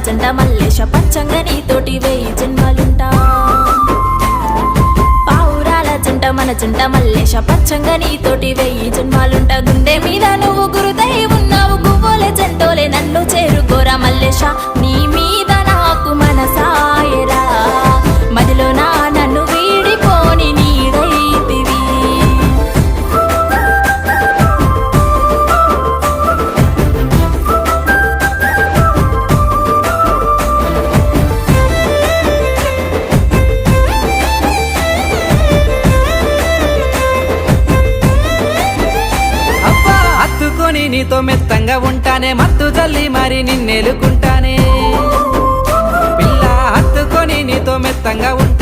జంట మల్లేశ పచ్చంగా నీతోటి 1000 జన్మలుంటా పావురాల జంట మన జంట మల్లేశ పచ్చంగా నీతోటి 1000 జన్మలుంటా గుండె మీద నువ్వు గురుదై ఉన్నావు గువ్వోలే జంటోలే నన్ను చేరుకోరా మల్లేశ నీ మీద నాకు మనసాయరా మదిలో నన్ను వీడిపోని నీడైతివి నీతో మెత్తంగా ఉంటానే మత్తు జల్లి మరి నిన్నెలుకుంటానే పిల్ల హత్తుకొని నీతో మెత్తంగా ఉంటా